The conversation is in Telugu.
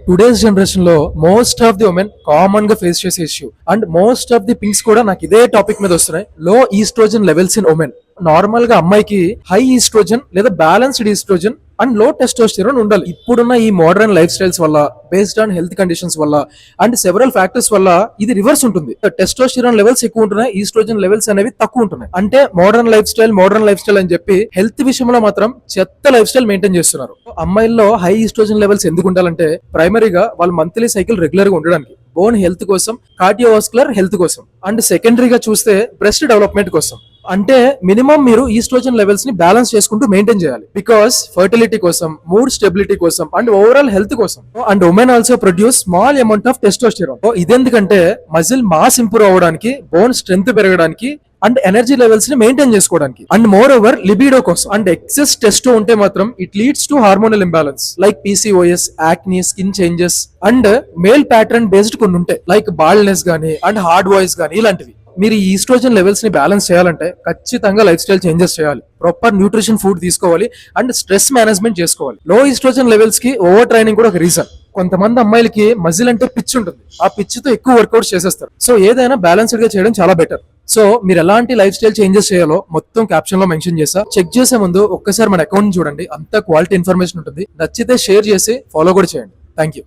టుడేస్ జనరేషన్ లో most of the women common గా ఫేస్ చేసే issue and most of the pinks కూడా నాకు ఇదే టాపిక్ మీద వస్తున్నాయి. Low estrogen levels in women. Normal గా అమ్మాయికి హై ఈస్ట్రోజన్ లేదా balanced estrogen and low testosterone ఉండాలి. ఇప్పుడున్న ఈ మోడర్న్ లైఫ్ స్టైల్స్ వల్ల, బేస్డ్ ఆన్ హెల్త్ కండిషన్స్ వల్ల అండ్ సెవరల్ ఫ్యాక్టర్స్ వల్ల ఇది రివర్స్ ఉంటుంది. టెస్టోస్టెరాన్ లెవెల్స్ ఎక్కువ ఉంటున్నాయి, ఈస్ట్రోజన్ లెవెల్స్ అనేవి తక్కువ ఉంటున్నాయి. అంటే మోడర్న్ లైఫ్ స్టైల్ అని చెప్పి హెల్త్ విషయంలో మాత్రం చెత్త లైఫ్ స్టైల్ మెయింటైన్ చేస్తున్నారు. అమ్మాయిల్లో హై ఈస్ట్రోజన్ లెవెల్స్ ఎందుకు ఉండాలంటే ప్రైమరీగా వాళ్ళ మంత్లీ సైకిల్ రెగ్యులర్ గా ఉండడానికి, బోన్ హెల్త్ కోసం, కార్డియోవాస్కులర్ హెల్త్ కోసం అండ్ సెకండరీగా చూస్తే బ్రెస్ట్ డెవలప్మెంట్ కోసం. అంటే మినిమం మీరు ఈస్ట్రోజన్ లెవెల్స్ ని బ్యాలెన్స్ చేసుకుంటూ మెయింటైన్ చేయాలి. బికాస్ ఫర్టిలిటీ కోసం, మూడ్ స్టెబిలిటీ కోసం అండ్ ఓవరాల్ హెల్త్ కోసం. And women also produce small amount of testosterone. ఇదెందుకంటే మజిల్ మాస్ ఇంప్రూవ్ అవ్వడానికి, బోన్ స్ట్రెంత్ పెరగడానికి అండ్ ఎనర్జీ లెవెల్స్ ని మెయింటైన్ చేసుకోవడానికి అండ్ మోర్ ఓవర్ లిబిడో కోసం. అండ్ ఎక్సెస్ టెస్టో ఉంటే మాత్రం it leads to hormonal imbalance like PCOS, acne, skin changes and male pattern based కొన్ని ఉంటాయి లైక్ బాల్డ్నెస్ గానీ అండ్ హార్డ్ వాయిస్ గానీ ఇలాంటివి. మీరు ఈ ఈస్ట్రోజన్ లెవెల్స్ ని బ్యాలెన్స్ చేయాలంటే ఖచ్చితంగా లైఫ్ స్టైల్ చేంజెస్ చేయాలి, ప్రాపర్ న్యూట్రిషన్ ఫుడ్ తీసుకోవాలి అండ్ స్ట్రెస్ మేనేజ్మెంట్ చేసుకోవాలి. లో ఈస్ట్రోజన్ లెవెల్స్ కి ఓవర్ ట్రైనింగ్ కూడా ఒక రీజన్. కొంతమంది అమ్మాయిలకి మజిల్ అంటే పిచ్ ఉంటుంది, ఆ పిచ్ తో ఎక్కువ వర్కౌట్ చేసేస్తారు. సో ఏదైనా బ్యాలెన్స్డ్ గా చేయడం చాలా బెటర్. సో మీరు ఎలాంటి లైఫ్ స్టైల్ చేంజెస్ చేయాలో మొత్తం క్యాప్షన్ లో మెన్షన్ చేసా. చెక్ చేసే ముందు ఒక్కసారి మన అకౌంట్ చూడండి, అంత క్వాలిటీ ఇన్ఫర్మేషన్ ఉంటుంది. నచ్చితే షేర్ చేసి ఫాలో కూడా చేయండి. Thank you.